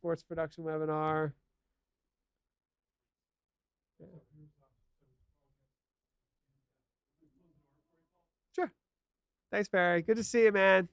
sports production webinar. Yeah. Sure. Thanks, Barry. Good to see you, man.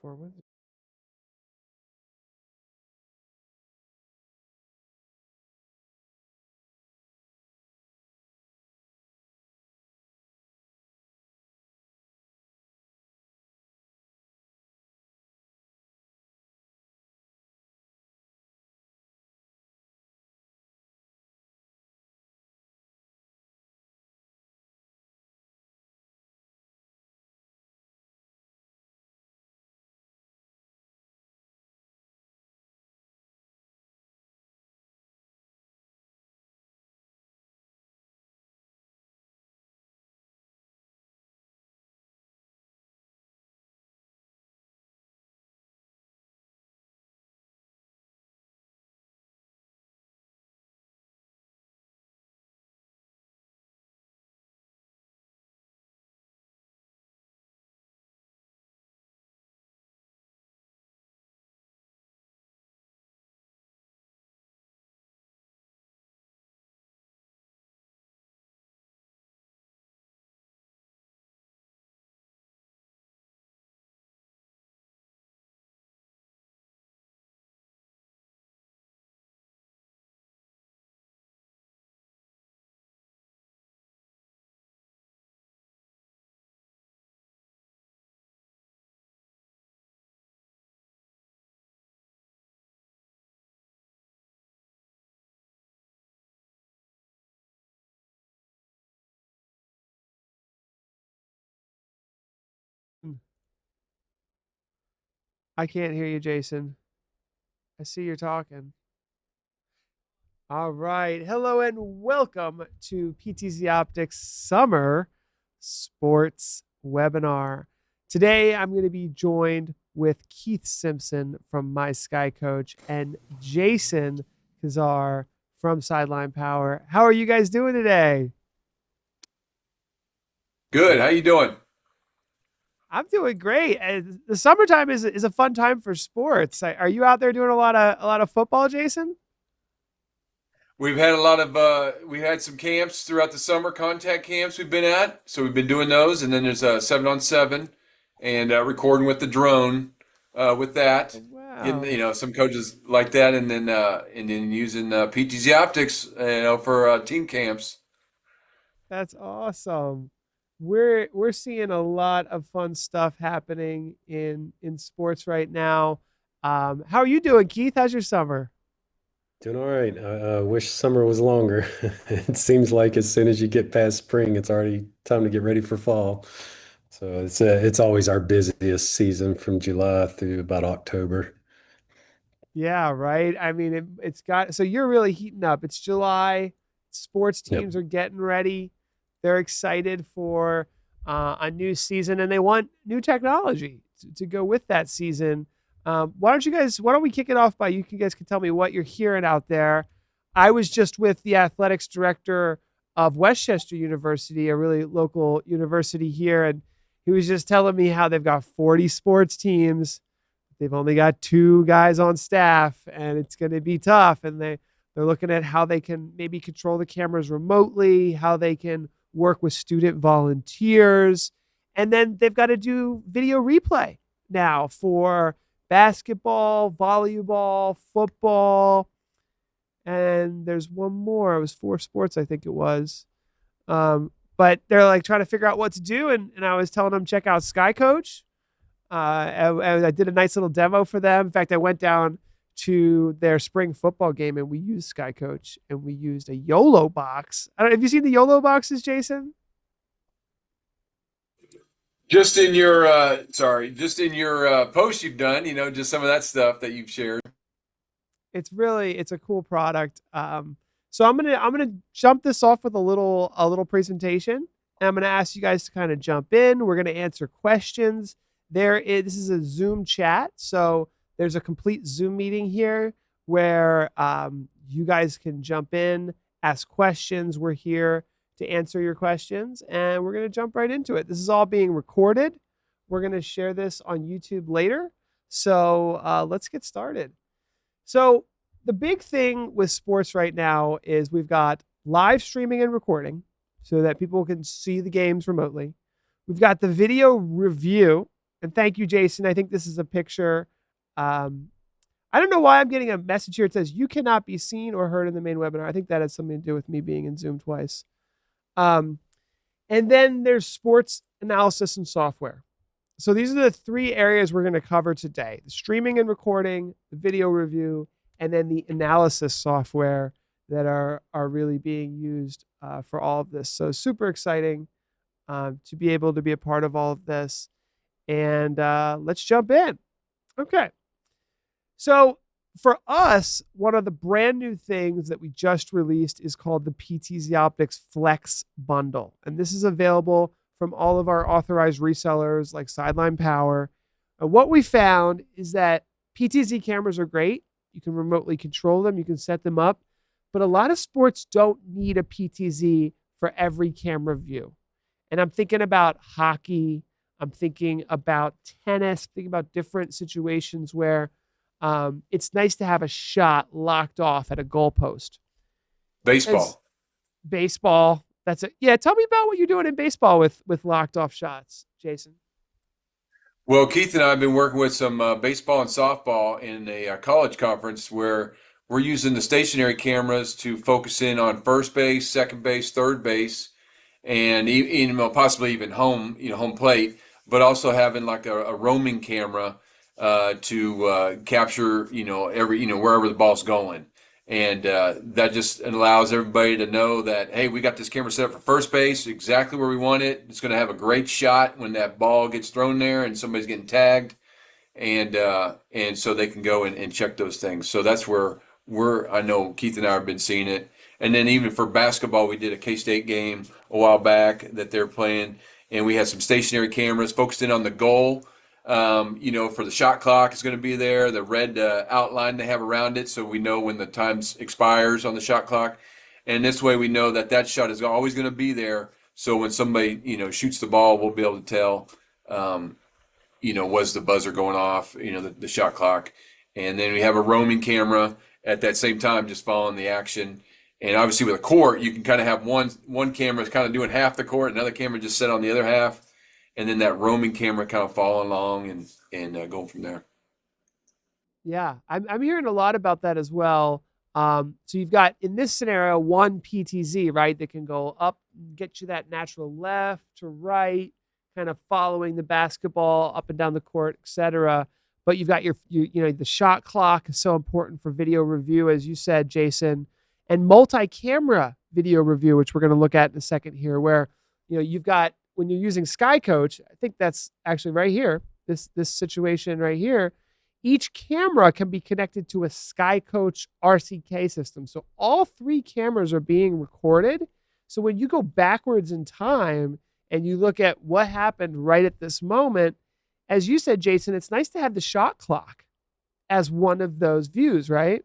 Forward. I can't hear you, Jason. I see you're talking. All right. Hello and welcome to PTZOptics Summer Sports Webinar. Today, I'm going to be joined with Keith Simpson from My Sky Coach and Jason Kazar from Sideline Power. How are you guys doing today? Good. How you doing? I'm doing great. The summertime is a fun time for sports. Are you out there doing a lot of football, Jason? We've had some camps throughout the summer, contact camps we've been at. So we've been doing those, and then there's 7-on-7 and recording with the drone with that. Getting Wow. some coaches like that, and then using PTZ Optics for team camps. That's awesome. We're seeing a lot of fun stuff happening in sports right now. How are you doing, Keith? How's your summer? Doing all right. I wish summer was longer. It seems like as soon as you get past spring, it's already time to get ready for fall. So it's always our busiest season from July through about October. Yeah, right. I mean, it's got so you're really heating up. It's July. Sports Yep. teams are getting ready. They're excited for a new season, and they want new technology to go with that season. Why don't we kick it off by you guys can tell me what you're hearing out there. I was just with the athletics director of Westchester University, a really local university here, and he was just telling me how they've got 40 sports teams. They've only got 2 guys on staff, and it's going to be tough. And they're looking at how they can maybe control the cameras remotely, how they can work with student volunteers, and then they've got to do video replay now for basketball, volleyball, football, and there's one more. It was 4 sports, I think it was. But they're like trying to figure out what to do, and I was telling them check out Sky Coach. I did a nice little demo for them. In fact, I went down to their spring football game and we used Sky Coach and we used a YOLO box. I don't know, have you seen the YOLO boxes, Jason? Just in your post you've done, just some of that stuff that you've shared. It's a cool product. So I'm gonna jump this off with a little presentation, and I'm gonna ask you guys to kind of jump in. We're gonna answer questions. This is a Zoom chat, so there's a complete Zoom meeting here where you guys can jump in, ask questions. We're here to answer your questions, and we're gonna jump right into it. This is all being recorded. We're gonna share this on YouTube later. So let's get started. So the big thing with sports right now is we've got live streaming and recording so that people can see the games remotely. We've got the video review. And thank you, Jason. I think this is a picture. I don't know why I'm getting a message here. It says you cannot be seen or heard in the main webinar. I think that has something to do with me being in Zoom twice. And then there's sports analysis and software. So these are the 3 areas we're going to cover today: the streaming and recording, the video review, and then the analysis software that are really being used for all of this. So super exciting to be able to be a part of all of this. And let's jump in. Okay. So for us, one of the brand new things that we just released is called the PTZOptics Flex Bundle. And this is available from all of our authorized resellers like Sideline Power. And what we found is that PTZ cameras are great. You can remotely control them. You can set them up. But a lot of sports don't need a PTZ for every camera view. And I'm thinking about hockey. I'm thinking about tennis. I'm thinking about different situations where it's nice to have a shot locked off at a goalpost. Baseball. Baseball. That's it. Yeah. Tell me about what you're doing in baseball with locked off shots, Jason. Well, Keith and I have been working with some baseball and softball in a college conference where we're using the stationary cameras to focus in on first base, second base, third base, and even possibly even home plate, but also having like a roaming camera to capture wherever the ball's going. And that just allows everybody to know that, hey, we got this camera set up for first base, exactly where we want it. It's going to have a great shot when that ball gets thrown there and somebody's getting tagged. And so they can go and check those things. So that's where I know Keith and I have been seeing it. And then even for basketball, we did a K-State game a while back that they're playing. And we had some stationary cameras focused in on the goal. For the shot clock is going to be there, the red outline they have around it, so we know when the time expires on the shot clock. And this way we know that shot is always going to be there. So when somebody, shoots the ball, we'll be able to tell, was the buzzer going off, the shot clock. And then we have a roaming camera at that same time, just following the action. And obviously with a court, you can kind of have one camera kind of doing half the court, another camera just set on the other half. And then that roaming camera kind of following along and going from there. Yeah, I'm hearing a lot about that as well. So you've got, in this scenario, one PTZ, right, that can go up, get you that natural left to right, kind of following the basketball up and down the court, etc. But you've got the shot clock is so important for video review, as you said, Jason, and multi-camera video review, which we're going to look at in a second here, where you've got, when you're using Sky Coach, I think that's actually right here, this situation right here, each camera can be connected to a Sky Coach RCK system. So all 3 cameras are being recorded. So when you go backwards in time and you look at what happened right at this moment, as you said, Jason, it's nice to have the shot clock as one of those views, right?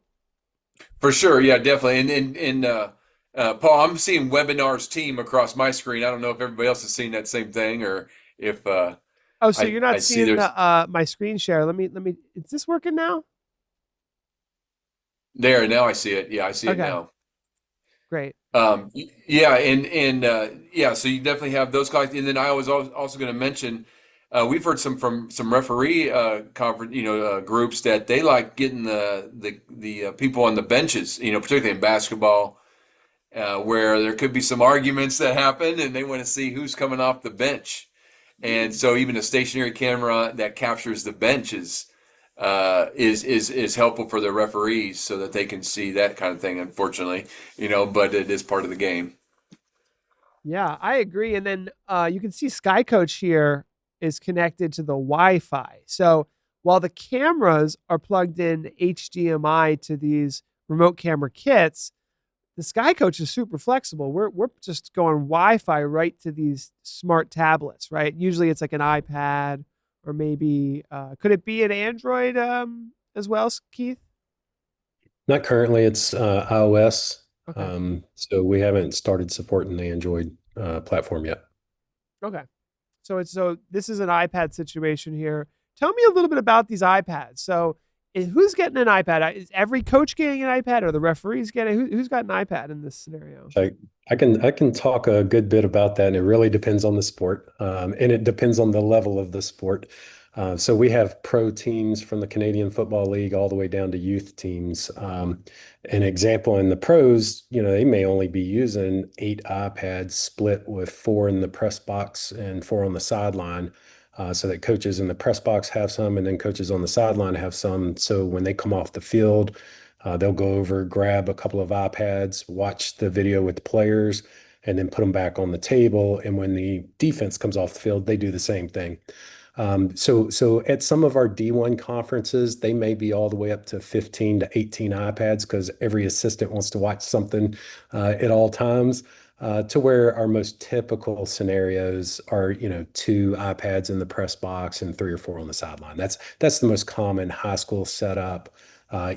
For sure, yeah, definitely. And Paul, I'm seeing webinars team across my screen. I don't know if everybody else is seeing that same thing or if Oh, so you're I not see seeing there's the my screen share. Let me is this working now? there now. I see it. Yeah, I see it Okay, now. great. Yeah, and yeah, so you definitely have those guys. And then I was also going to mention, we've heard from some referee conference, groups that they like getting the people on the benches, particularly in basketball, where there could be some arguments that happen, and they want to see who's coming off the bench. And so even a stationary camera that captures the benches is helpful for the referees so that they can see that kind of thing. Unfortunately, but it is part of the game. Yeah, I agree. And then you can see Sky Coach here is connected to the Wi-Fi. So while the cameras are plugged in HDMI to these remote camera kits, the Sky Coach is super flexible. We're just going Wi-Fi right to these smart tablets, right? Usually it's like an iPad or maybe could it be an Android as well, Keith? Not currently, it's iOS. Okay. So we haven't started supporting the Android platform yet. Okay. So this is an iPad situation here. Tell me a little bit about these iPads. So who's getting an iPad? Is every coach getting an iPad, or the referees getting? Who's got an iPad in this scenario? I, I can talk a good bit about that, and it really depends on the sport, and it depends on the level of the sport. So we have pro teams from the Canadian Football League all the way down to youth teams. An example in the pros, they may only be using 8 iPads split with 4 in the press box and 4 on the sideline. So that coaches in the press box have some, and then coaches on the sideline have some. So when they come off the field, they'll go over, grab a couple of iPads, watch the video with the players, and then put them back on the table. And when the defense comes off the field, they do the same thing. So at some of our D1 conferences, they may be all the way up to 15 to 18 iPads because every assistant wants to watch something at all times. To where our most typical scenarios are, 2 iPads in the press box and 3 or 4 on the sideline. That's the most common high school setup.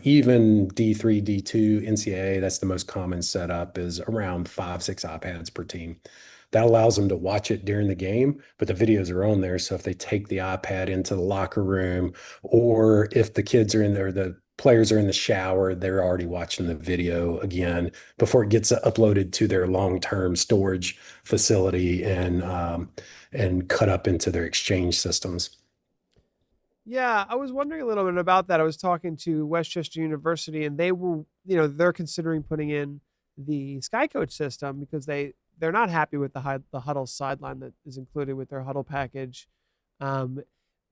Even D3, D2, NCAA, that's the most common setup is around 5, 6 iPads per team. That allows them to watch it during the game, but the videos are on there. So if they take the iPad into the locker room, or if the kids are in there, the players are in the shower, they're already watching the video again before it gets uploaded to their long-term storage facility and cut up into their exchange systems. Yeah, I was wondering a little bit about that. I was talking to Westchester University, and they were, they're considering putting in the Sky Coach system because they're not happy with the Huddle sideline that is included with their Huddle package. Um,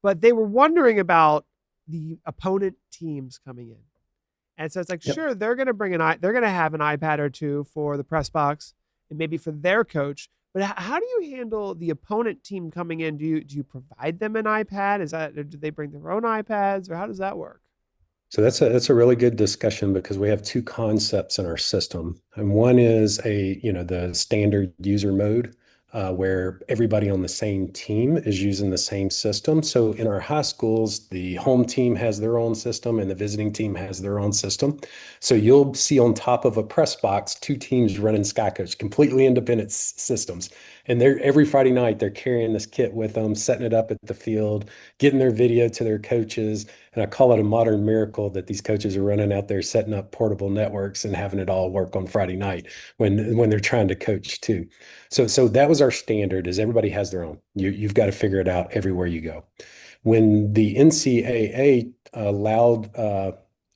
but they were wondering about the opponent teams coming in, and so it's like, Yep. sure, they're going to have an iPad or two for the press box and maybe for their coach. But how do you handle the opponent team coming in? Do you provide them an iPad? Or do they bring their own iPads, or how does that work? So that's a really good discussion because we have 2 concepts in our system. And one is the standard user mode, where everybody on the same team is using the same system. So in our high schools, the home team has their own system and the visiting team has their own system. So you'll see on top of a press box 2 teams running SkyCoach, completely independent systems. And they're every Friday night they're carrying this kit with them, setting it up at the field, getting their video to their coaches. And I call it a modern miracle that these coaches are running out there setting up portable networks and having it all work on Friday night when they're trying to coach too. So that was our standard is everybody has their own. You've got to figure it out everywhere you go. When the NCAA allowed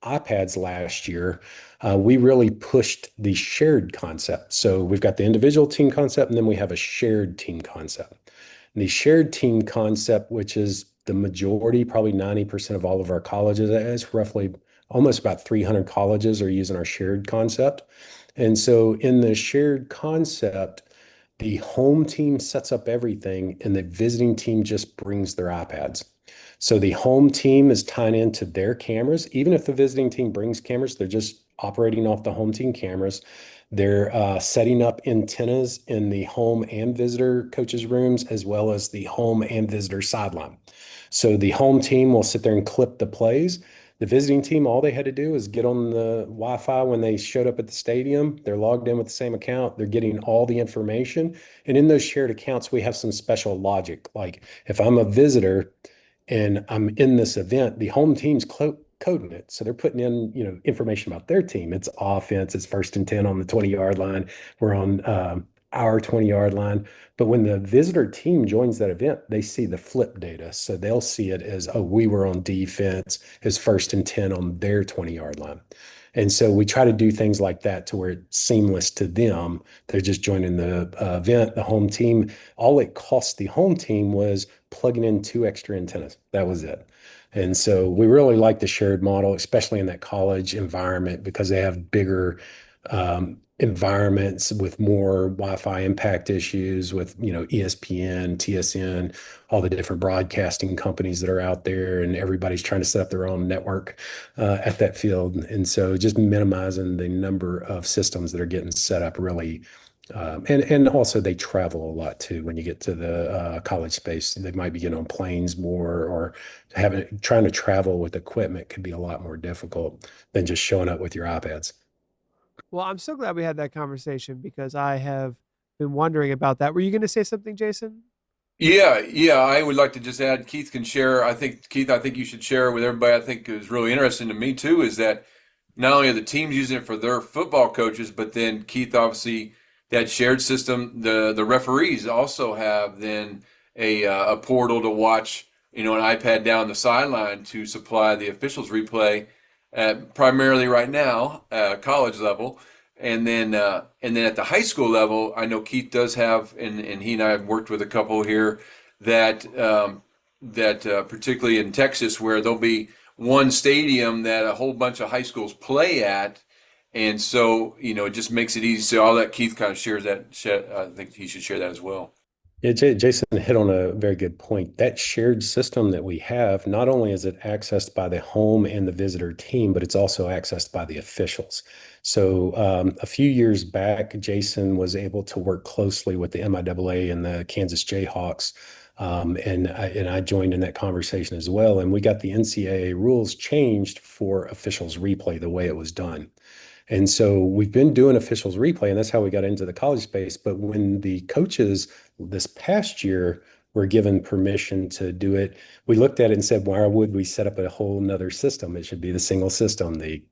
iPads last year, we really pushed the shared concept. So we've got the individual team concept, and then we have a shared team concept. And the shared team concept, which is the majority, probably 90% of all of our colleges, it's roughly almost about 300 colleges are using our shared concept. And so in the shared concept, the home team sets up everything and the visiting team just brings their iPads. So the home team is tying into their cameras. Even if the visiting team brings cameras, they're just operating off the home team cameras. They're setting up antennas in the home and visitor coaches' rooms, as well as the home and visitor sideline. So the home team will sit there and clip the plays. The visiting team, all they had to do is get on the Wi-Fi when they showed up at the stadium. They're logged in with the same account. They're getting all the information. And in those shared accounts, we have some special logic. Like if I'm a visitor and I'm in this event, the home team's coding it. So they're putting in, information about their team. It's offense, it's 1st and 10 on the 20-yard line. We're on our 20-yard line. But when the visitor team joins that event, they see the flip data. So they'll see it as, oh, we were on defense, as 1st and 10 on their 20-yard line. And so we try to do things like that to where it's seamless to them. They're just joining the event, the home team. All it cost the home team was plugging in 2 extra antennas. That was it. And so we really like the shared model, especially in that college environment, because they have bigger environments with more Wi-Fi impact issues with, ESPN, TSN, all the different broadcasting companies that are out there, and everybody's trying to set up their own network at that field. And so just minimizing the number of systems that are getting set up really and also they travel a lot too. When you get to the college space, they might be getting on planes more, or trying to travel with equipment could be a lot more difficult than just showing up with your iPads. Well, I'm so glad we had that conversation because I have been wondering about that. Were you going to say something, Jason? Yeah. I would like to just add, Keith can share. Keith, I think you should share with everybody. I think is really interesting to me too is that not only are the teams using it for their football coaches, but then Keith, obviously, that shared system, the referees also have then a portal to watch, an iPad down the sideline to supply the officials replay, primarily right now, college level. And then at the high school level, I know Keith does have, and he and I have worked with a couple here that particularly in Texas, where there'll be one stadium that a whole bunch of high schools play at, and so it just makes it easy. So I'll let Keith kind of share that. I think he should share that as well. Yeah, Jason hit on a very good point. That shared system that we have, not only is it accessed by the home and the visitor team, but it's also accessed by the officials. So a few years back, Jason was able to work closely with the MIAA and the Kansas Jayhawks. And I joined in that conversation as well. And we got the NCAA rules changed for officials replay the way it was done. And so we've been doing officials replay, and that's how we got into the college space. But when the coaches this past year were given permission to do it, we looked at it and said, why would we set up a whole nother system? It should be the single system. The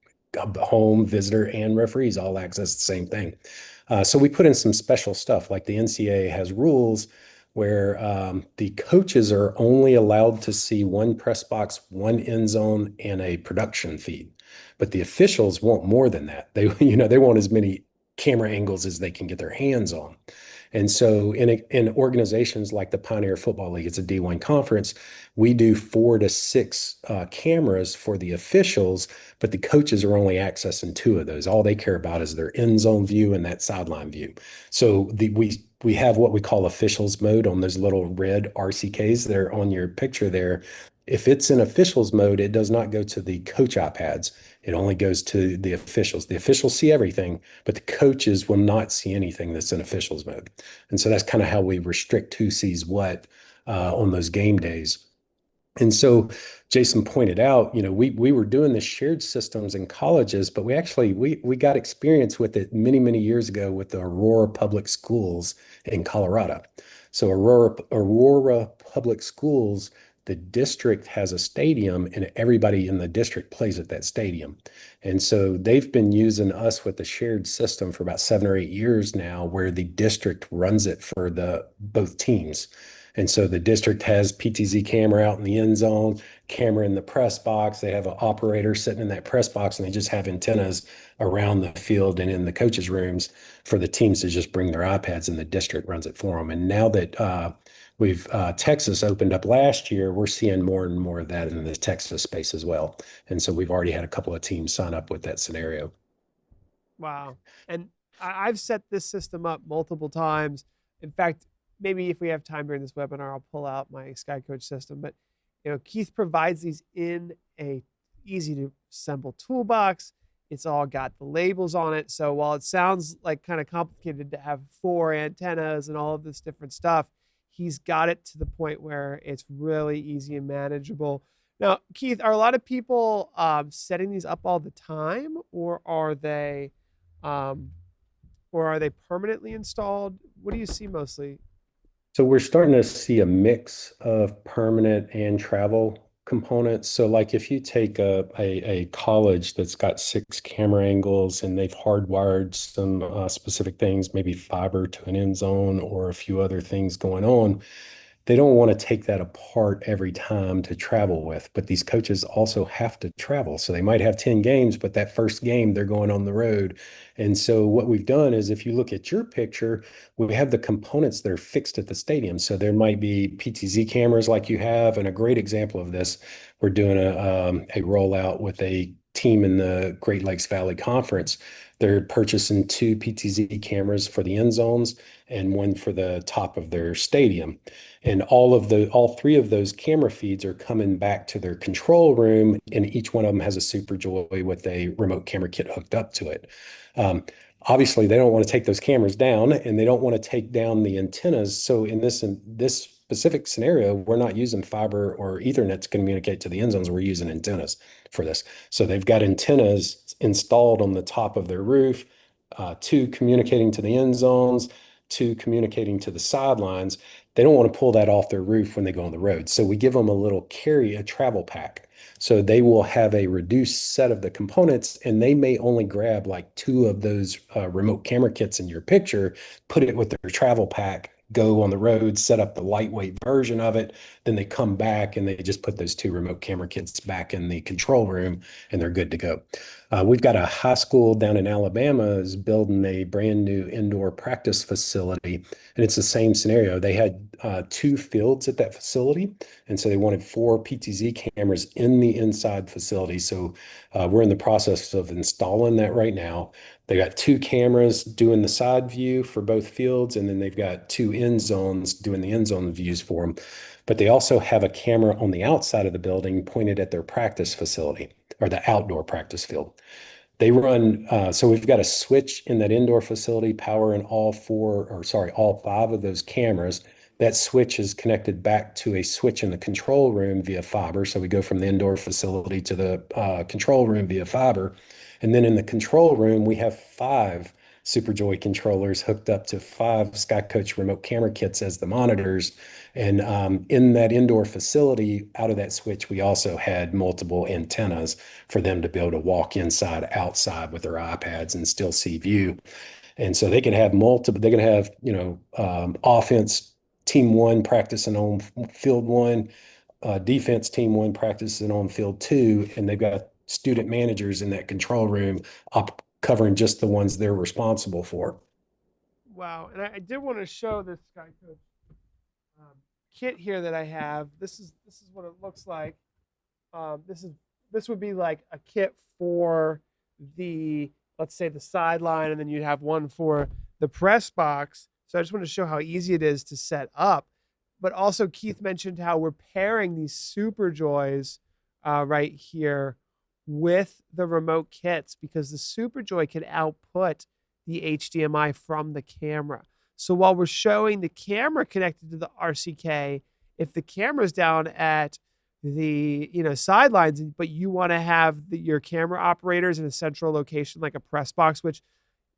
home, visitor, and referees all access the same thing. So we put in some special stuff, like the NCAA has rules where the coaches are only allowed to see one press box, one end zone, and a production feed. But the officials want more than that. They want as many camera angles as they can get their hands on. And so in organizations like the Pioneer Football League, it's a D1 conference, we do 4 to 6 cameras for the officials, but the coaches are only accessing 2 of those. All they care about is their end zone view and that sideline view. So we have what we call officials mode on those little red RCKs that are on your picture there. If it's in officials mode, it does not go to the coach iPads. It only goes to the officials. The officials see everything, but the coaches will not see anything that's in officials mode. And so that's kind of how we restrict who sees what on those game days. And so Jason pointed out, we were doing the shared systems in colleges, but we got experience with it many, many years ago with the Aurora Public Schools in Colorado. So Aurora Public Schools, the district has a stadium and everybody in the district plays at that stadium. And so they've been using us with the shared system for about 7 or 8 years now, where the district runs it for the both teams. And so the district has PTZ camera out in the end zone, camera in the press box. They have an operator sitting in that press box, and they just have antennas around the field and in the coaches' rooms for the teams to just bring their iPads, and the district runs it for them. And now that we've Texas opened up last year, we're seeing more and more of that in the Texas space as well. And so we've already had a couple of teams sign up with that scenario. Wow. And I've set this system up multiple times. In fact, maybe if we have time during this webinar, I'll pull out my Sky Coach system. But Keith provides these in a easy to assemble toolbox. It's all got the labels on it. So while it sounds like kind of complicated to have four antennas and all of this different stuff, he's got it to the point where it's really easy and manageable. Now, Keith, are a lot of people setting these up all the time, um, or are they permanently installed? What do you see mostly? So we're starting to see a mix of permanent and travel components. So like if you take a college that's got six camera angles and they've hardwired some specific things, maybe fiber to an end zone or a few other things going on, they don't want to take that apart every time to travel with. But these coaches also have to travel. So they might have 10 games, but that first game they're going on the road. And so what we've done is if you look at your picture, we have the components that are fixed at the stadium. So there might be PTZ cameras like you have. And a great example of this, we're doing a rollout with a team in the Great Lakes Valley Conference. They're purchasing two PTZ cameras for the end zones and one for the top of their stadium. And all three of those camera feeds are coming back to their control room, and each one of them has a Super Joy with a remote camera kit hooked up to it. Um, Obviously, they don't want to take those cameras down, and they don't want to take down the antennas. So in this specific scenario, we're not using fiber or Ethernet to communicate to the end zones. We're using antennas for this. So they've got antennas installed on the top of their roof, two communicating to the end zones, two communicating to the sidelines. They don't want to pull that off their roof when they go on the road. So we give them a travel pack. So they will have a reduced set of the components, and they may only grab like two of those remote camera kits in your picture, put it with their travel pack, go on the road, set up the lightweight version of it. Then they come back and they just put those two remote camera kits back in the control room, and they're good to go. We've got a high school down in Alabama is building a brand new indoor practice facility, and it's the same scenario. They had two fields at that facility, and so they wanted four PTZ cameras in the inside facility. So we're in the process of installing that right now. They got two cameras doing the side view for both fields, and then they've got two end zones doing the end zone views for them. But they also have a camera on the outside of the building pointed at their practice facility or the outdoor practice field. They run, so we've got a switch in that indoor facility powering all five of those cameras. That switch is connected back to a switch in the control room via fiber. So we go from the indoor facility to the control room via fiber. And then in the control room, we have five SuperJoy controllers hooked up to five SkyCoach remote camera kits as the monitors. And in that indoor facility, out of that switch, we also had multiple antennas for them to be able to walk inside, outside with their iPads and still see view. And so they can have offense team one practicing on field one, defense team one practicing on field two, and they've got student managers in that control room covering just the ones they're responsible for. Wow. And I did want to show this guy coach kit here that I have. This is what it looks like. This would be like a kit for the, let's say, the sideline, and then you'd have one for the press box. So I just want to show how easy it is to set up. But also, Keith mentioned how we're pairing these Super Joys right here with the remote kits because the Super Joy can output the HDMI from the camera. So while we're showing the camera connected to the RCK, if the camera's down at the sidelines, but you want to have your camera operators in a central location like a press box, which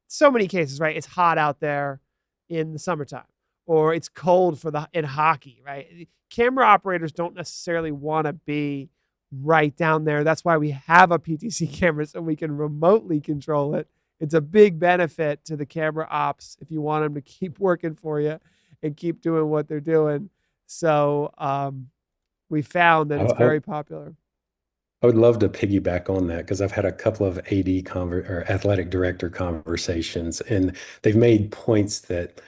so many cases, right? It's hot out there in the summertime, or it's cold in hockey, right? Camera operators don't necessarily want to be right down there. That's why we have a PTC camera so we can remotely control it. It's a big benefit to the camera ops if you want them to keep working for you and keep doing what they're doing. So we found that I, it's I, very popular. I would love to piggyback on that because I've had a couple of or athletic director conversations, and they've made points that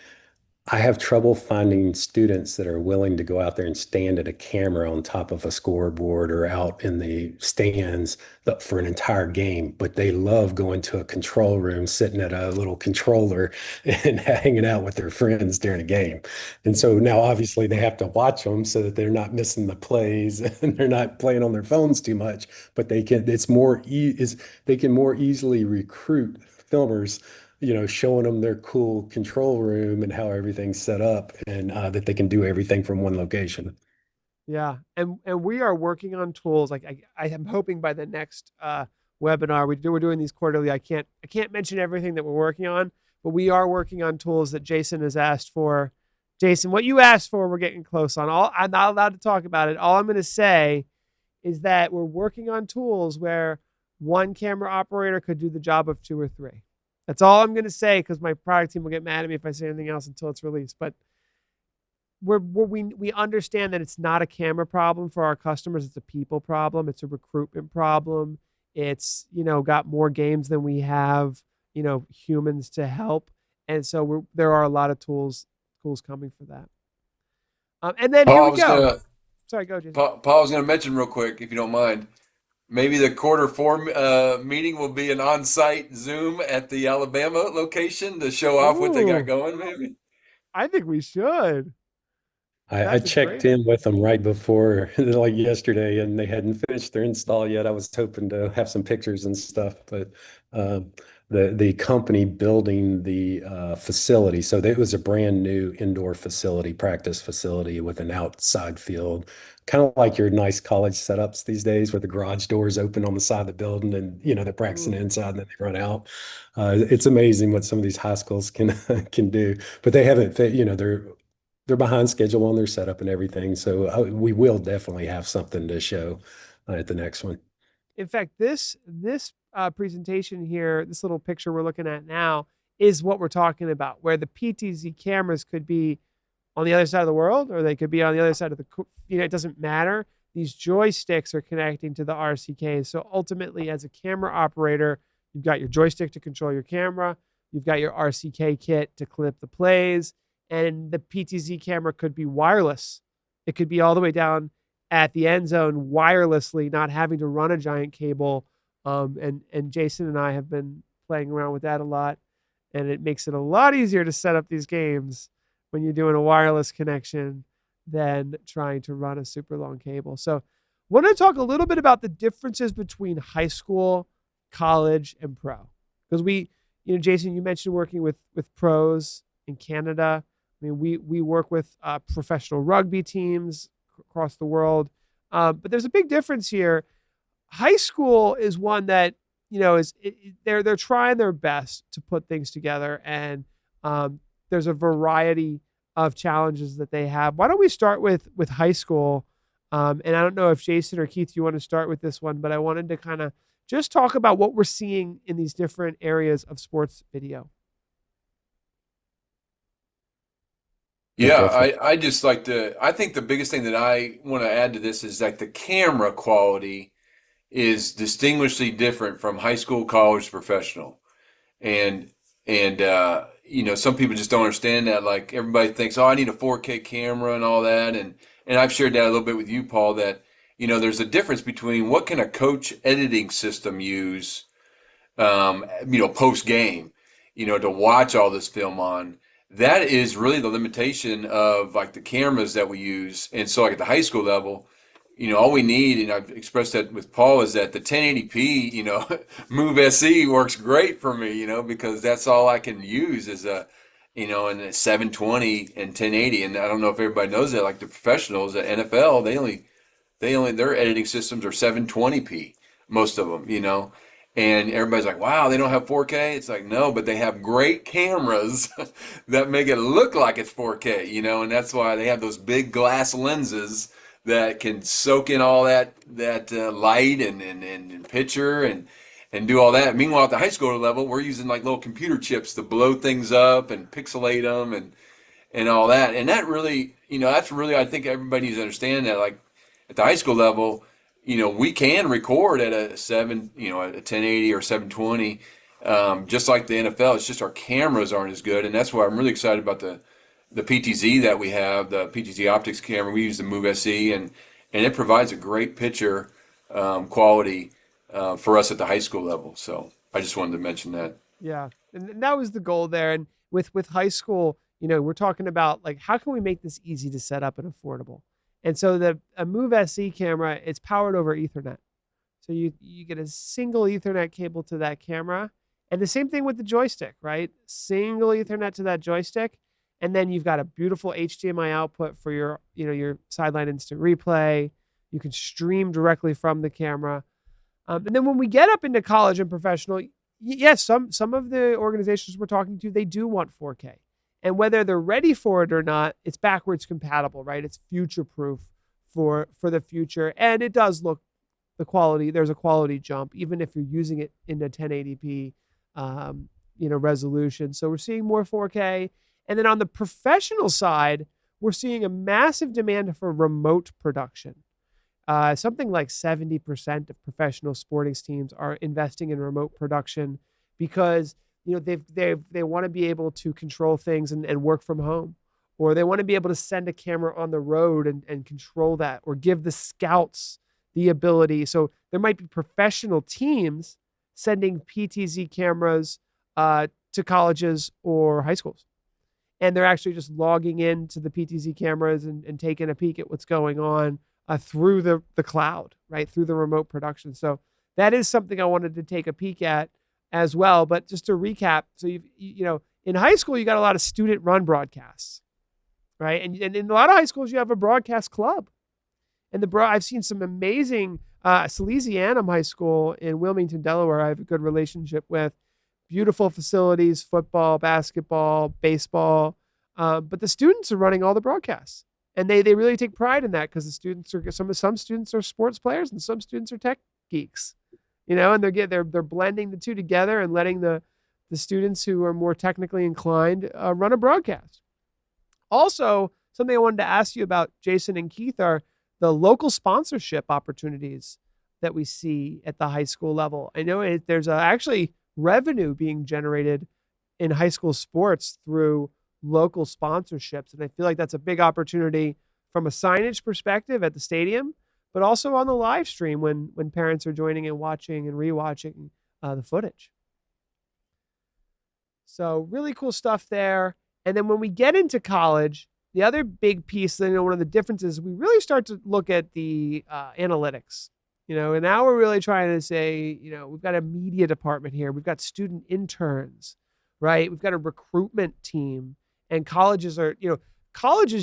I have trouble finding students that are willing to go out there and stand at a camera on top of a scoreboard or out in the stands for an entire game, but they love going to a control room, sitting at a little controller and hanging out with their friends during a game. And so now obviously they have to watch them so that they're not missing the plays and they're not playing on their phones too much, but they can more easily recruit filmers, showing them their cool control room and how everything's set up and that they can do everything from one location. Yeah, and we are working on tools. Like I am hoping by the next webinar we're doing these quarterly. I can't mention everything that we're working on, but we are working on tools that Jason has asked for. Jason, what you asked for, we're getting close on. All I'm not allowed to talk about it. All I'm going to say is that we're working on tools where one camera operator could do the job of two or three. That's all I'm going to say because my product team will get mad at me if I say anything else until it's released. But we understand that it's not a camera problem for our customers. It's a people problem. It's a recruitment problem. It's, got more games than we have, humans to help. And so there are a lot of tools coming for that. And then here we Paul was go. gonna Sorry, go, Jason. Paul was gonna mention real quick, if you don't mind, maybe the quarter four meeting will be an on-site Zoom at the Alabama location to show off what they got Ooh, going, maybe. I think we should. I That's a checked great in idea. with them right before, like yesterday, and they hadn't finished their install yet. I was hoping to have some pictures and stuff, but um, the company building the facility, so it was a brand new indoor facility, practice facility with an outside field, kind of like your nice college setups these days, where the garage doors open on the side of the building, and they practice on the Ooh. inside, and then they run out. It's amazing what some of these high schools can can do, but they haven't fit. They're behind schedule on their setup and everything. So we will definitely have something to show at the next one. In fact, this presentation here, this little picture we're looking at now, is what we're talking about, where the PTZ cameras could be on the other side of the world, or they could be on the other side of the. It doesn't matter. These joysticks are connecting to the RCKs. So ultimately, as a camera operator, you've got your joystick to control your camera. You've got your RCK kit to clip the plays, and the PTZ camera could be wireless. It could be all the way down at the end zone wirelessly, not having to run a giant cable. And Jason and I have been playing around with that a lot, and it makes it a lot easier to set up these games when you're doing a wireless connection than trying to run a super long cable. So, I want to talk a little bit about the differences between high school, college, and pro. Because Jason, you mentioned working with pros in Canada. I mean, we work with professional rugby teams across the world, but there's a big difference here. High school is one that they're trying their best to put things together, and there's a variety of challenges that they have. Why don't we start with high school? And I don't know if Jason or Keith, you want to start with this one, but I wanted to kind of just talk about what we're seeing in these different areas of sports video. Yeah, Yeah, go for it. I think the biggest thing that I want to add to this is like the camera quality is distinguishedly different from high school, college, professional. And some people just don't understand that. Like everybody thinks, oh, I need a 4K camera and all that. And I've shared that a little bit with you, Paul, that there's a difference between what can a coach editing system use post game, to watch all this film on. That is really the limitation of like the cameras that we use. And so like at the high school level, all we need, and I've expressed that with Paul, is that the 1080p, Move SE works great for me, because that's all I can use is and a 720 and 1080. And I don't know if everybody knows that, like the professionals at NFL, they only their editing systems are 720p, most of them, and everybody's like, wow, they don't have 4K. It's like, no, but they have great cameras that make it look like it's 4K, and that's why they have those big glass lenses that can soak in all that light and picture and do all that. Meanwhile, at the high school level, we're using like little computer chips to blow things up and pixelate them and all that. And that really, that's really, I think everybody needs to understand that, like at the high school level, we can record at a 1080 or 720, just like the NFL. It's just our cameras aren't as good, and that's why I'm really excited about the PTZ that we have, the PTZ optics camera. We use the Move SE, and it provides a great picture quality for us at the high school level. So I just wanted to mention that. Yeah, and that was the goal there. And with high school, we're talking about like how can we make this easy to set up and affordable. And so the a Move SE camera, it's powered over Ethernet. So you get a single Ethernet cable to that camera, and the same thing with the joystick, right? Single Ethernet to that joystick, and then you've got a beautiful HDMI output for your sideline instant replay. You can stream directly from the camera. And then when we get up into college and professional, yes, some of the organizations we're talking to, they do want 4K. And whether they're ready for it or not, it's backwards compatible, right? It's future proof for the future. And it does look the quality, there's a quality jump, even if you're using it in a 1080p resolution. So we're seeing more 4K. And then on the professional side, we're seeing a massive demand for remote production. Something like 70% of professional sporting teams are investing in remote production because they want to be able to control things and work from home, or they want to be able to send a camera on the road and control that, or give the scouts the ability. So there might be professional teams sending PTZ cameras to colleges or high schools, and they're actually just logging into the PTZ cameras and taking a peek at what's going on through the cloud, right? Through the remote production. So that is something I wanted to take a peek at as well. But just to recap, so in high school, you got a lot of student run broadcasts, right? And in a lot of high schools, you have a broadcast club. And I've seen some amazing, Salesianum High School in Wilmington, Delaware, I have a good relationship with. Beautiful facilities, football, basketball, baseball. But the students are running all the broadcasts. And they really take pride in that because the students are some students are sports players and some students are tech geeks, and they're blending the two together and letting the students who are more technically inclined run a broadcast. Also, something I wanted to ask you about, Jason and Keith, are the local sponsorship opportunities that we see at the high school level. I know there's actually revenue being generated in high school sports through local sponsorships. And I feel like that's a big opportunity from a signage perspective at the stadium, but also on the live stream when parents are joining and watching and rewatching the footage. So really cool stuff there. And then when we get into college, the other big piece, one of the differences, we really start to look at the analytics. And now we're really trying to say, we've got a media department here. We've got student interns, right? We've got a recruitment team. And colleges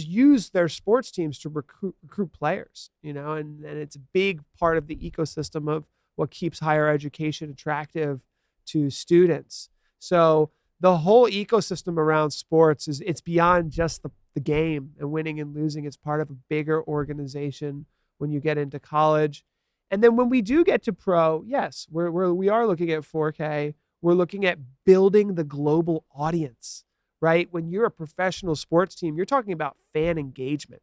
use their sports teams to recruit players, and it's a big part of the ecosystem of what keeps higher education attractive to students. So the whole ecosystem around sports it's beyond just the game and winning and losing. It's part of a bigger organization when you get into college. And then when we do get to pro, yes, we are looking at 4K. We're looking at building the global audience. Right? When you're a professional sports team, you're talking about fan engagement,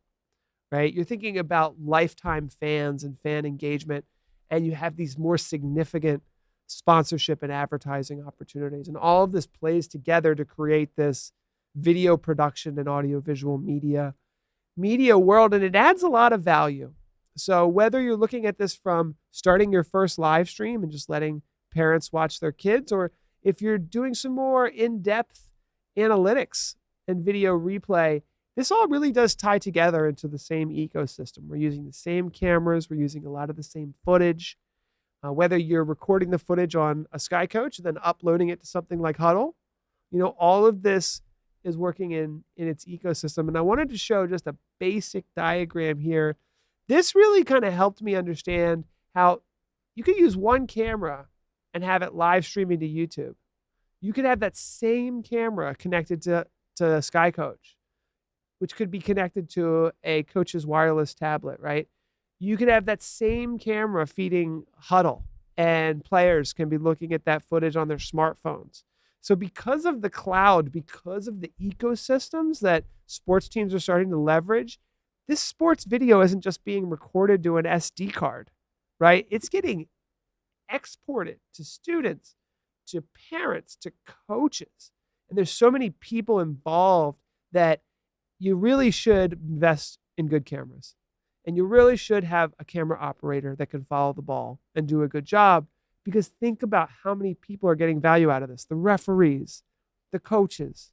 right? You're thinking about lifetime fans and fan engagement, and you have these more significant sponsorship and advertising opportunities. And all of this plays together to create this video production and audiovisual media world, and it adds a lot of value. So whether you're looking at this from starting your first live stream and just letting parents watch their kids, or if you're doing some more in-depth analytics and video replay, this all really does tie together into the same ecosystem. We're using the same cameras. We're using a lot of the same footage. Whether you're recording the footage on a Sky Coach and then uploading it to something like Huddle, all of this is working in its ecosystem. And I wanted to show just a basic diagram here. This really kind of helped me understand how you could use one camera and have it live streaming to YouTube. You could have that same camera connected to Sky Coach, which could be connected to a coach's wireless tablet, right? You could have that same camera feeding Huddle, and players can be looking at that footage on their smartphones. So because of the cloud, because of the ecosystems that sports teams are starting to leverage, this sports video isn't just being recorded to an SD card, right? It's getting exported to students, to parents, to coaches. And there's so many people involved that you really should invest in good cameras. And you really should have a camera operator that can follow the ball and do a good job, because think about how many people are getting value out of this: the referees, the coaches,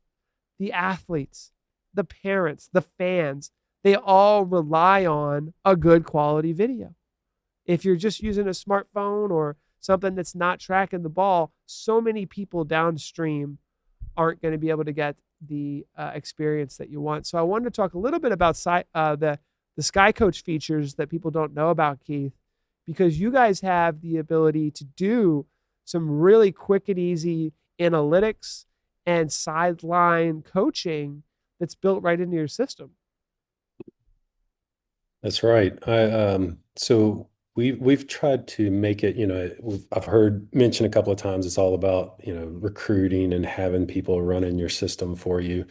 the athletes, the parents, the fans. They all rely on a good quality video. If you're just using a smartphone or something that's not tracking the ball, so many people downstream aren't going to be able to get the experience that you want. So I wanted to talk a little bit about the Sky Coach features that people don't know about, Keith, because you guys have the ability to do some really quick and easy analytics and sideline coaching that's built right into your system. That's right. So we've tried to make it, I've heard mentioned a couple of times it's all about, recruiting and having people running your system for you.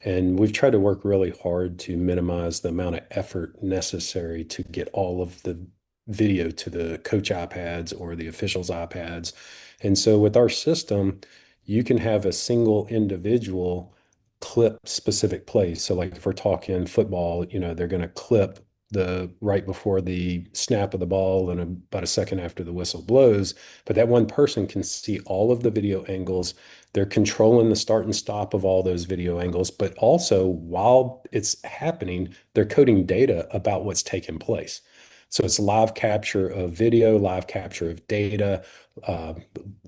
And we've tried to work really hard to minimize the amount of effort necessary to get all of the video to the coach iPads or the officials' iPads. And so with our system, you can have a single individual clip specific plays. So like if we're talking football, they're going to clip the right before the snap of the ball and about a second after the whistle blows. But that one person can see all of the video angles. They're controlling the start and stop of all those video angles, but also while it's happening, they're coding data about what's taking place. So it's live capture of video, live capture of data, uh,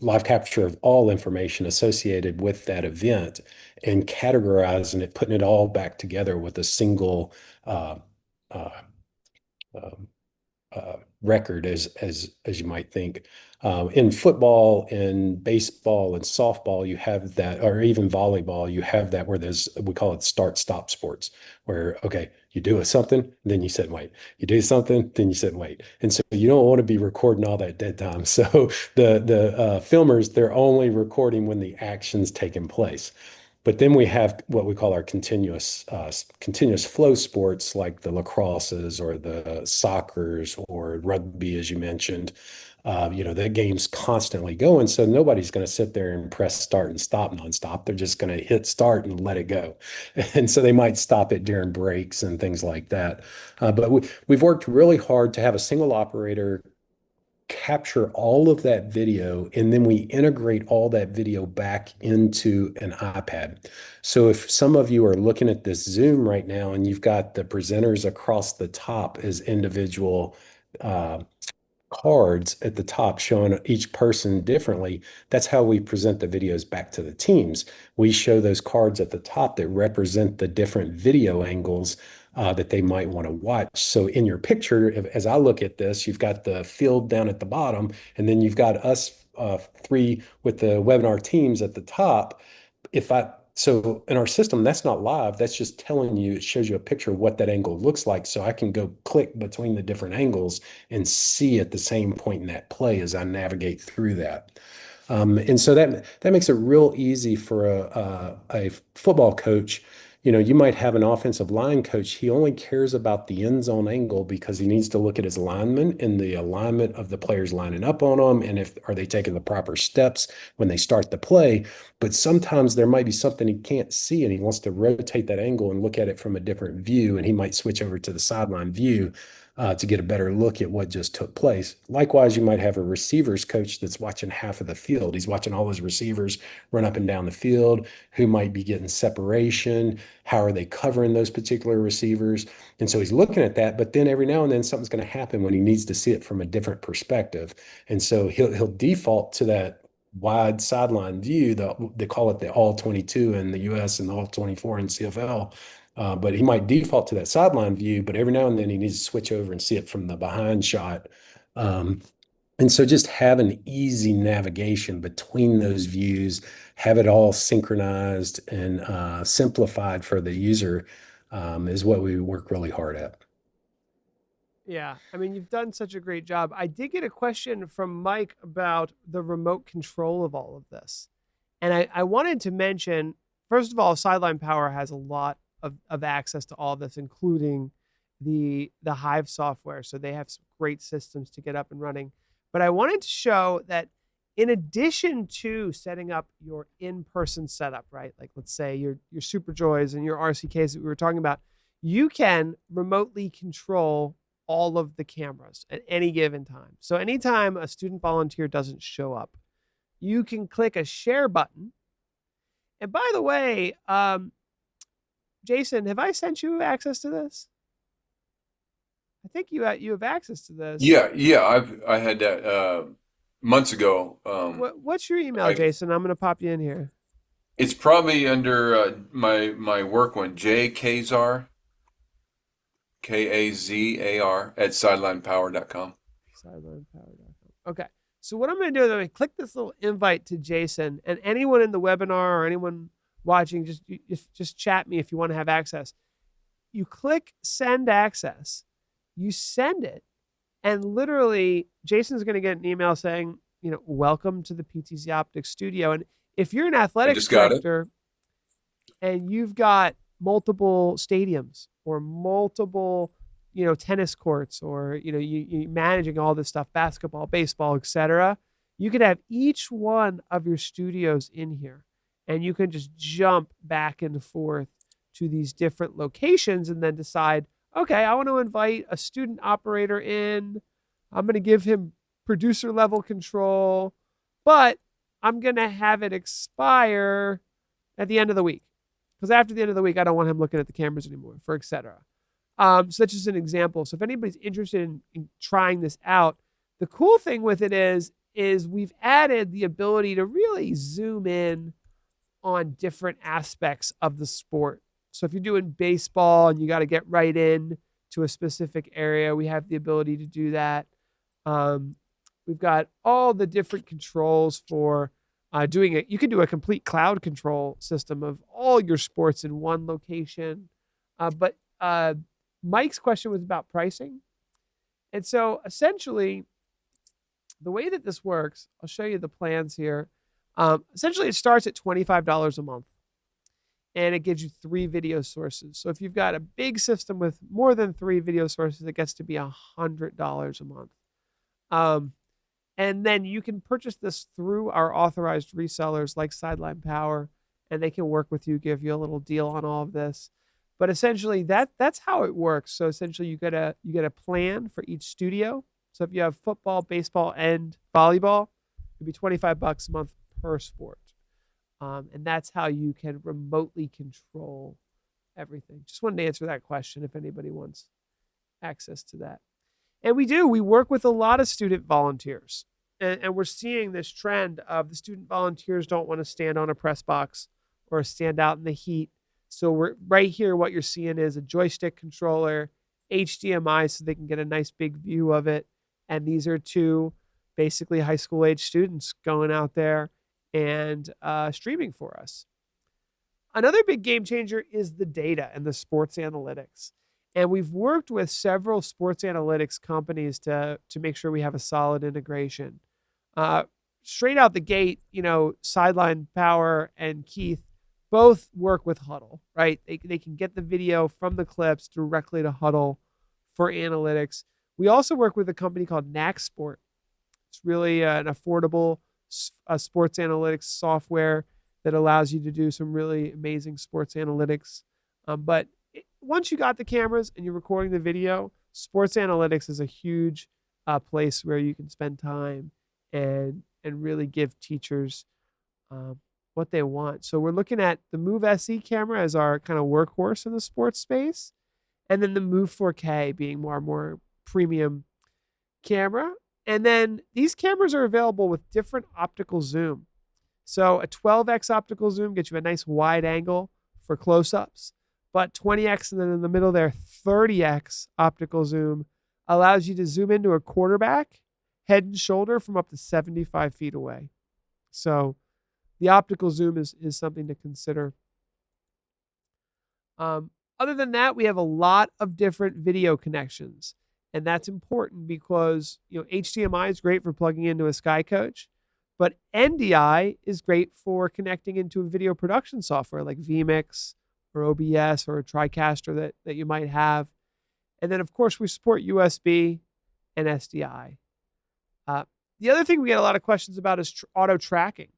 live capture of all information associated with that event, and categorizing it, putting it all back together with a single uh, uh, um, record, as you might think. In football and baseball and softball, you have that, or even volleyball, you have that where we call it start-stop sports, where, okay, you do something, then you sit and wait. You do something, then you sit and wait. And so you don't want to be recording all that dead time. So the filmers, they're only recording when the action's taking place. But then we have what we call our continuous flow sports, like the lacrosses or the soccers or rugby, as you mentioned. That game's constantly going, so nobody's going to sit there and press start and stop nonstop. They're just going to hit start and let it go, and so they might stop it during breaks and things like that. But we've worked really hard to have a single operator capture all of that video, and then we integrate all that video back into an iPad. So if some of you are looking at this Zoom right now and you've got the presenters across the top as individual uh, cards at the top showing each person differently, that's how we present the videos back to the teams. We show those cards at the top that represent the different video angles that they might want to watch. So in your picture, as I look at this, you've got the field down at the bottom, and then you've got us three with the webinar teams at the top. So in our system, that's not live. That's just telling you, it shows you a picture of what that angle looks like. So I can go click between the different angles and see at the same point in that play as I navigate through that. And so that makes it real easy for a football coach. You might have an offensive line coach. He only cares about the end zone angle because he needs to look at his alignment and the alignment of the players lining up on them, and if are they taking the proper steps when they start the play. But sometimes there might be something he can't see, and he wants to rotate that angle and look at it from a different view, and he might switch over to the sideline view to get a better look at what just took place. Likewise, you might have a receivers coach that's watching half of the field. He's watching all his receivers run up and down the field, who might be getting separation, how are they covering those particular receivers. And so he's looking at that, but then every now and then something's going to happen when he needs to see it from a different perspective. And so he'll default to that wide sideline view. They call it the all 22 in the US and the all 24 in CFL. But he might default to that sideline view, but every now and then he needs to switch over and see it from the behind shot. And so just having easy navigation between those views, have it all synchronized and simplified for the user is what we work really hard at. Yeah, I mean, you've done such a great job. I did get a question from Mike about the remote control of all of this. And I wanted to mention, first of all, Sideline Power has a lot of access to all of this, including the Hive software. So they have some great systems to get up and running. But I wanted to show that in addition to setting up your in-person setup, right? Like let's say your Super Joys and your RCKs that we were talking about, you can remotely control all of the cameras at any given time. So anytime a student volunteer doesn't show up, you can click a share button. And by the way, Jason, have I sent you access to this? I think you have access to this. Yeah, I had that months ago. What's your email, I Jason? I'm going to pop you in here. It's probably under my work one, jkazar, Kazar at sidelinepower.com. Sidelinepower.com. Okay. So what I'm going to do is I'm going to click this little invite to Jason, and anyone in the webinar or anyone watching, just chat me if you want to have access. You click send access, you send it, and literally Jason's going to get an email saying, welcome to the PTZOptics studio. And if you're an athletics director and you've got multiple stadiums or multiple, tennis courts, or, you managing all this stuff, basketball, baseball, etc., you could have each one of your studios in here, and you can just jump back and forth to these different locations and then decide, okay, I want to invite a student operator in. I'm going to give him producer level control, but I'm going to have it expire at the end of the week, because after the end of the week, I don't want him looking at the cameras anymore, for etc. So that's just an example. So if anybody's interested in trying this out, the cool thing with it is we've added the ability to really zoom in on different aspects of the sport. So if you're doing baseball and you got to get right in to a specific area, we have the ability to do that. We've got all the different controls for doing it. You can do a complete cloud control system of all your sports in one location. But Mike's question was about pricing. And so essentially, the way that this works, I'll show you the plans here. Essentially, it starts at $25 a month, and it gives you 3 video sources. So if you've got a big system with more than 3 video sources, it gets to be $100 a month. And then you can purchase this through our authorized resellers like Sideline Power, and they can work with you, give you a little deal on all of this. But essentially, that's how it works. So essentially, you get a plan for each studio. So if you have football, baseball, and volleyball, it'd be $25 a month per sport. And that's how you can remotely control everything. Just wanted to answer that question if anybody wants access to that. And we work with a lot of student volunteers. And we're seeing this trend of the student volunteers don't want to stand on a press box or stand out in the heat. So we're right here, what you're seeing is a joystick controller, HDMI, so they can get a nice big view of it. And these are 2 basically high school age students going out there and streaming for us. Another big game changer is the data and the sports analytics. And we've worked with several sports analytics companies to make sure we have a solid integration. Straight out the gate, Sideline Power and Keith both work with Huddle, right? They can get the video from the clips directly to Huddle for analytics. We also work with a company called Knack Sport. It's really an affordable sports analytics software that allows you to do some really amazing sports analytics. But once you got the cameras and you're recording the video, sports analytics is a huge place where you can spend time and really give teachers what they want. So we're looking at the Move SE camera as our kind of workhorse in the sports space, and then the Move 4K being more premium camera. And then these cameras are available with different optical zoom. So a 12x optical zoom gets you a nice wide angle for close-ups, but 20x and then in the middle there, 30x optical zoom allows you to zoom into a quarterback, head and shoulder from up to 75 feet away. So the optical zoom is something to consider. Other than that, we have a lot of different video connections. And that's important because HDMI is great for plugging into a Sky Coach, but NDI is great for connecting into a video production software like vmix or OBS or a TriCaster that you might have. And then, of course, we support USB and SDI. The other thing we get a lot of questions about is auto tracking.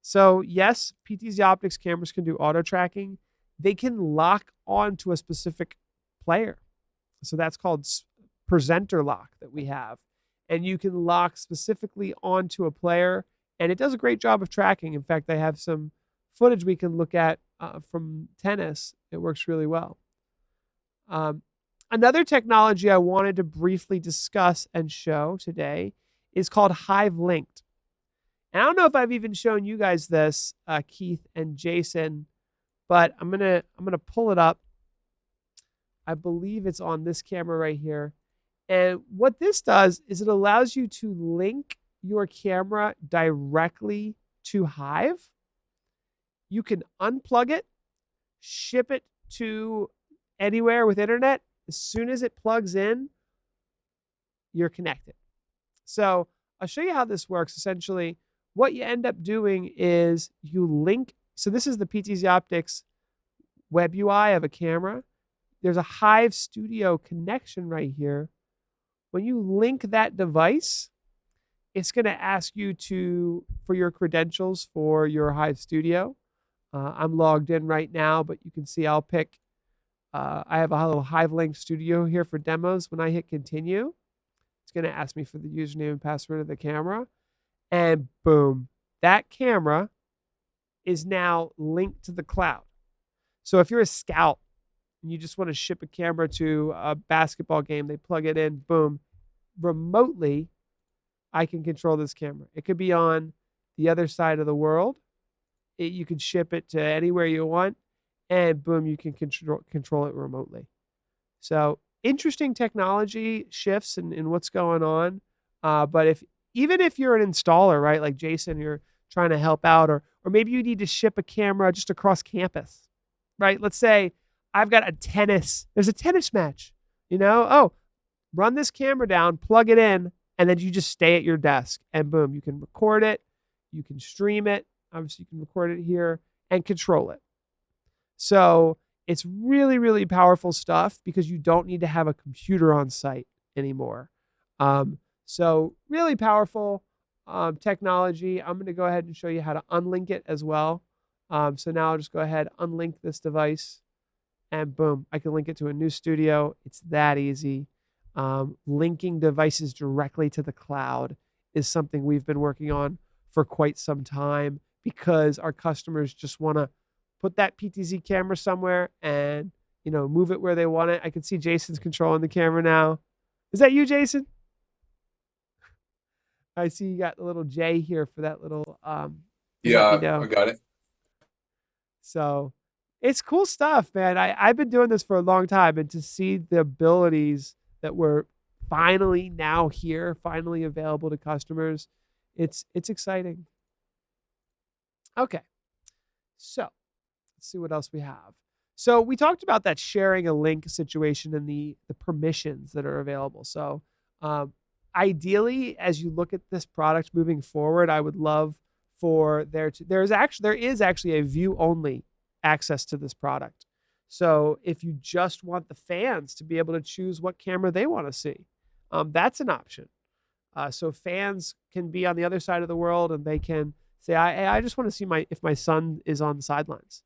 So yes, PTZOptics cameras can do auto tracking. They can lock onto a specific player. So that's called presenter lock that we have. And you can lock specifically onto a player, and it does a great job of tracking. In fact, I have some footage we can look at from tennis. It works really well. Another technology I wanted to briefly discuss and show today is called Hive Linked. And I don't know if I've even shown you guys this, Keith and Jason, but I'm gonna pull it up. I believe it's on this camera right here. And what this does is it allows you to link your camera directly to Hive. You can unplug it, ship it to anywhere with internet. As soon as it plugs in, you're connected. So I'll show you how this works. Essentially, what you end up doing is you link. So this is the PTZOptics web UI of a camera. There's a Hive Studio connection right here. When you link that device, it's going to ask you for your credentials for your Hive Studio. I'm logged in right now, but you can see I'll pick. I have a little Hive Link Studio here for demos. When I hit continue, it's going to ask me for the username and password of the camera. And boom, that camera is now linked to the cloud. So if you're a scout and you just want to ship a camera to a basketball game, they plug it in, boom, remotely, I can control this camera. It could be on the other side of the world. You can ship it to anywhere you want, and boom, you can control it remotely. So interesting technology shifts in what's going on. But even if you're an installer, right, like Jason, you're trying to help out, or maybe you need to ship a camera just across campus, right? Let's say I've got there's a tennis match, run this camera down, plug it in, and then you just stay at your desk, and boom, you can record it, you can stream it, obviously you can record it here and control it. So it's really, really powerful stuff because you don't need to have a computer on site anymore. So really powerful technology. I'm going to go ahead and show you how to unlink it as well. So now I'll just go ahead, unlink this device, and boom, I can link it to a new studio. It's that easy. Linking devices directly to the cloud is something we've been working on for quite some time because our customers just want to put that PTZ camera somewhere and, move it where they want it. I can see Jason's controlling the camera now. Is that you, Jason? I see you got the little J here for that little, Yeah, let me know. I got it. So it's cool stuff, man. I've been doing this for a long time, and to see the abilities that were finally now here, finally available to customers, it's exciting. Okay. So let's see what else we have. So we talked about that sharing a link situation and the permissions that are available. So ideally, as you look at this product moving forward, I would love for there is actually a view only access to this product. So if you just want the fans to be able to choose what camera they want to see, that's an option. So fans can be on the other side of the world and they can say, I just want to see if my son is on the sidelines.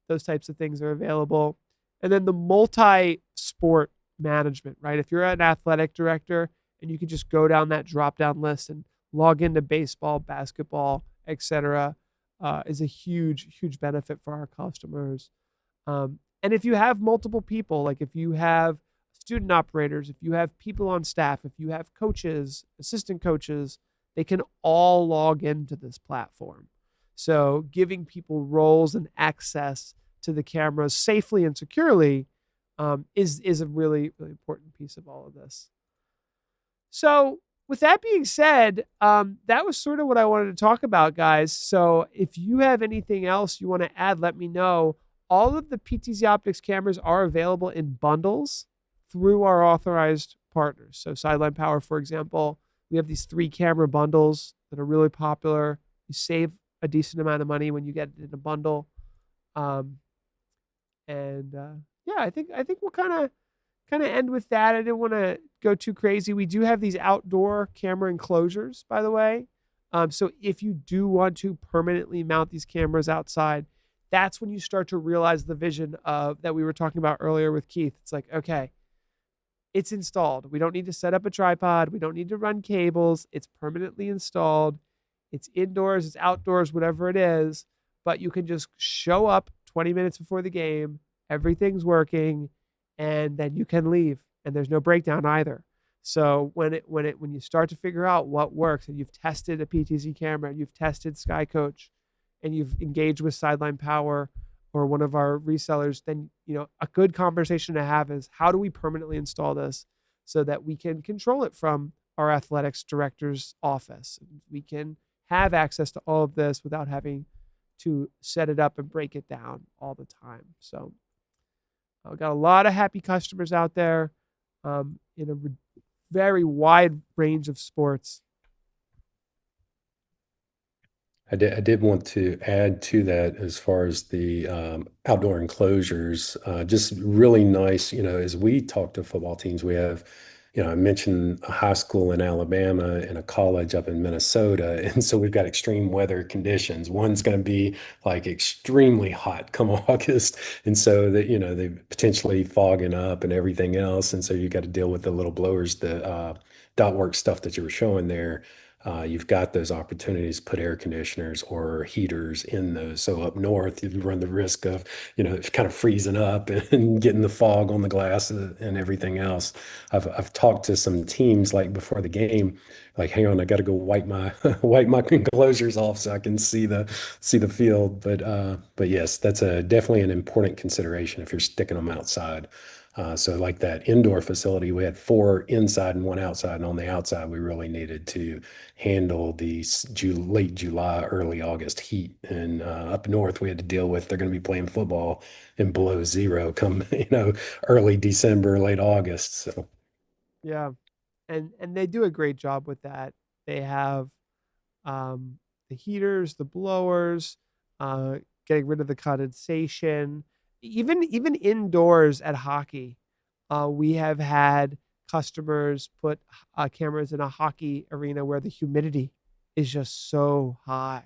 Those types of things are available. And then the multi-sport management, right? If you're an athletic director and you can just go down that drop-down list and log into baseball, basketball, etc., is a huge, huge benefit for our customers. And if you have multiple people, like if you have student operators, if you have people on staff, if you have coaches, assistant coaches, they can all log into this platform. So giving people roles and access to the cameras safely and securely is a really, really important piece of all of this. So with that being said, that was sort of what I wanted to talk about, guys. So if you have anything else you want to add, let me know. All of the PTZOptics cameras are available in bundles through our authorized partners. So Sideline Power, for example, we have these 3 camera bundles that are really popular. You save a decent amount of money when you get it in a bundle. Yeah, I think we'll kind of kind of end with that. I didn't want to go too crazy. We do have these outdoor camera enclosures, by the way. So if you do want to permanently mount these cameras outside, that's when you start to realize the vision of that we were talking about earlier with Keith. It's like, okay, it's installed. We don't need to set up a tripod. We don't need to run cables. It's permanently installed. It's indoors, it's outdoors, whatever it is. But you can just show up 20 minutes before the game. Everything's working, and then you can leave, and there's no breakdown either. So when you start to figure out what works, and you've tested a PTZ camera, and you've tested Sky Coach, and you've engaged with Sideline Power or one of our resellers, then a good conversation to have is, how do we permanently install this so that we can control it from our athletics director's office? We can have access to all of this without having to set it up and break it down all the time. So I've got a lot of happy customers out there in a very wide range of sports. I did want to add to that as far as the outdoor enclosures, just really nice, as we talk to football teams, we have, I mentioned a high school in Alabama and a college up in Minnesota. And so we've got extreme weather conditions. One's going to be like extremely hot come August. And so that, they potentially fogging up and everything else. And so you got to deal with the little blowers, the dot work stuff that you were showing there. You've got those opportunities to put air conditioners or heaters in those. So up north, you run the risk of, kind of freezing up and getting the fog on the glass and everything else. I've talked to some teams like before the game, like, hang on, I got to go wipe my wipe my enclosures off so I can see the field. But yes, that's definitely an important consideration if you're sticking them outside. So like that indoor facility, we had 4 inside and 1 outside. And on the outside, we really needed to handle the late July, early August heat. And up north, we had to deal with, they're going to be playing football in below zero come, early December, late August. So Yeah. And they do a great job with that. They have the heaters, the blowers, uh, getting rid of the condensation. Even indoors at hockey, we have had customers put cameras in a hockey arena where the humidity is just so high,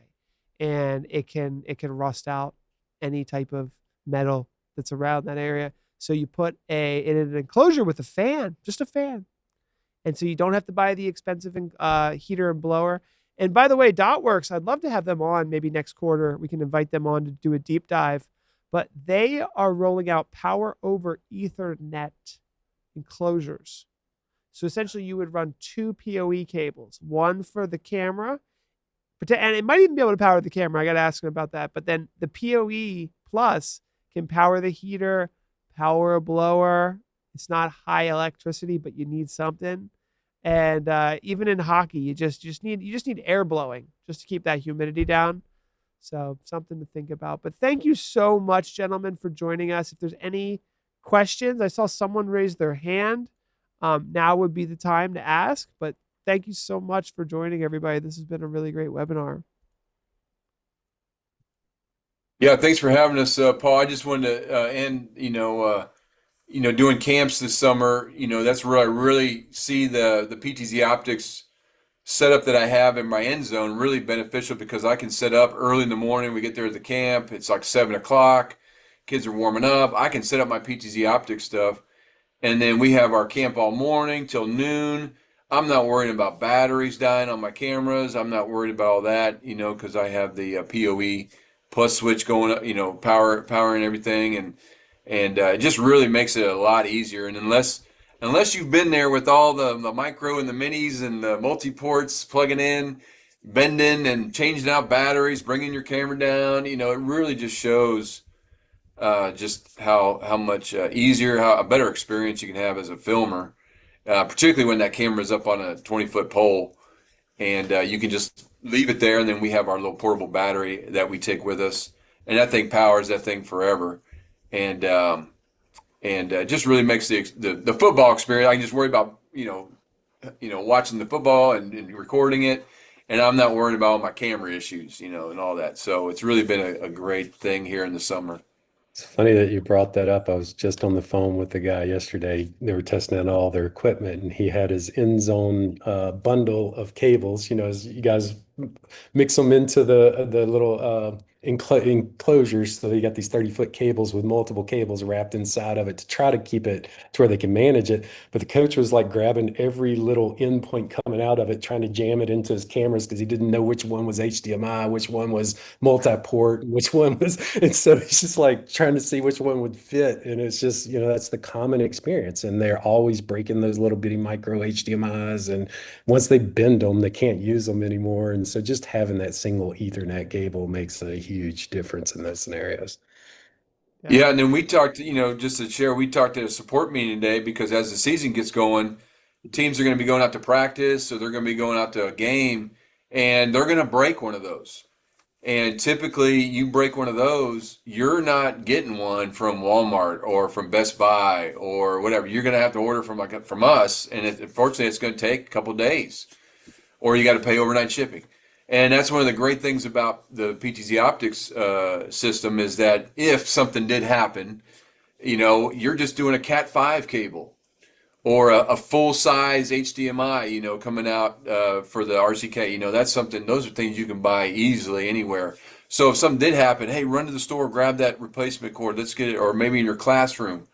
and it can rust out any type of metal that's around that area. So you put in an enclosure with a fan, just a fan, and so you don't have to buy the expensive heater and blower. And by the way, DotWorks, I'd love to have them on maybe next quarter. We can invite them on to do a deep dive. But they are rolling out power over Ethernet enclosures. So essentially, you would run 2 PoE cables, one for the camera, and it might even be able to power the camera. I got to ask them about that. But then the PoE Plus can power the heater, power a blower. It's not high electricity, but you need something. And even in hockey, you just need air blowing just to keep that humidity down. So something to think about. But thank you so much, gentlemen, for joining us. If there's any questions, I saw someone raise their hand. Now would be the time to ask. But thank you so much for joining, everybody. This has been a really great webinar. Yeah, thanks for having us, Paul. I just wanted to end, doing camps this summer. That's where I really see the PTZ Optics setup that I have in my end zone really beneficial, because I can set up early in the morning. We get there at the camp. It's like 7 o'clock. Kids are warming up. I can set up my PTZ Optics stuff. And then we have our camp all morning till noon. I'm not worrying about batteries dying on my cameras. I'm not worried about all that, because I have the PoE plus switch going up, powering everything, and it just really makes it a lot easier. And unless you've been there with all the micro and the minis and the multi ports plugging in, bending and changing out batteries, bringing your camera down, it really just shows just how much easier, how a better experience you can have as a filmer, particularly when that camera is up on a 20-foot pole, and you can just leave it there, and then we have our little portable battery that we take with us, and that thing powers that thing forever, and it just really makes the football experience. I can just worry about watching the football and recording it, and I'm not worrying about all my camera issues, and all that. So it's really been a great thing here in the summer. It's funny that you brought that up. I was just on the phone with the guy yesterday. They were testing out all their equipment, and he had his end zone bundle of cables. You know, as you guys mix them into the little enclosures. So you got these 30-foot cables with multiple cables wrapped inside of it to try to keep it to where they can manage it. But the coach was like grabbing every little endpoint coming out of it, trying to jam it into his cameras because he didn't know which one was HDMI, which one was multi-port, which one was. And so it's just like trying to see which one would fit. And it's just, that's the common experience. And they're always breaking those little bitty micro HDMIs. And once they bend them, they can't use them anymore. And so just having that single Ethernet cable makes a huge difference in those scenarios. Yeah. Yeah, and then we talked, just to share, we talked at a support meeting today because as the season gets going, teams are going to be going out to practice, so they're going to be going out to a game, and they're going to break one of those. And typically, you break one of those, you're not getting one from Walmart or from Best Buy or whatever. You're going to have to order from us, and unfortunately, it's going to take a couple days, or you got to pay overnight shipping. And that's one of the great things about the PTZ Optics system is that if something did happen, you're just doing a Cat 5 cable or a full size HDMI, coming out for the RCK. That's something, those are things you can buy easily anywhere. So if something did happen, hey, run to the store, grab that replacement cord, let's get it, or maybe in your classroom,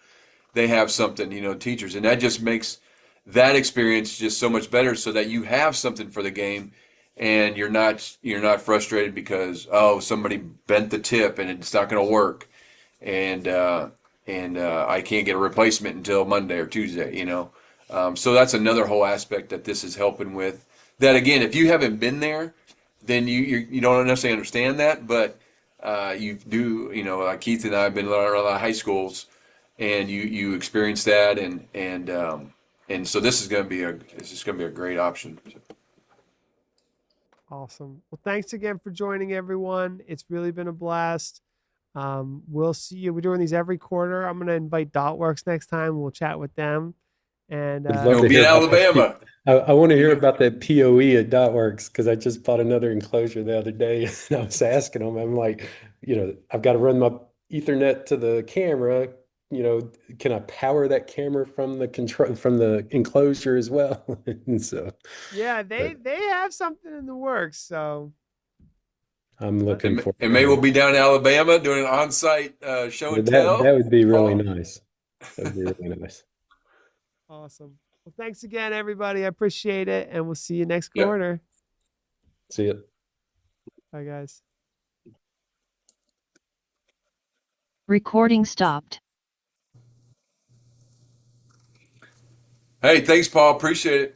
they have something, teachers. And that just makes that experience just so much better so that you have something for the game and you're not frustrated because, oh, somebody bent the tip and it's not going to work. And, I can't get a replacement until Monday or Tuesday, So that's another whole aspect that this is helping with. That again, if you haven't been there, then you don't necessarily understand that, but you do. Like Keith and I have been around a lot of high schools, and you experience that, and so this is going to be a great option. Awesome. Well, thanks again for joining, everyone. It's really been a blast. We'll see you. We're doing these every quarter. I'm going to invite DotWorks next time. We'll chat with them. And Would And love we'll to be hear in about that. Alabama. I want to You hear know, about that PoE at DotWorks because I just bought another enclosure the other day. And I was asking them, I'm like, I've got to run my Ethernet to the camera. Can I power that camera from the control from the enclosure as well? And so, yeah, but they have something in the works. So I'm let, looking and, forward and to maybe we'll hearing. be down in Alabama doing an on-site show and That tell, would be really Paul. nice. That would be really nice. awesome. Well, thanks again, everybody. I appreciate it. And we'll see you next Yeah. quarter. See you. Bye, guys. Recording stopped. Hey, thanks, Paul. Appreciate it.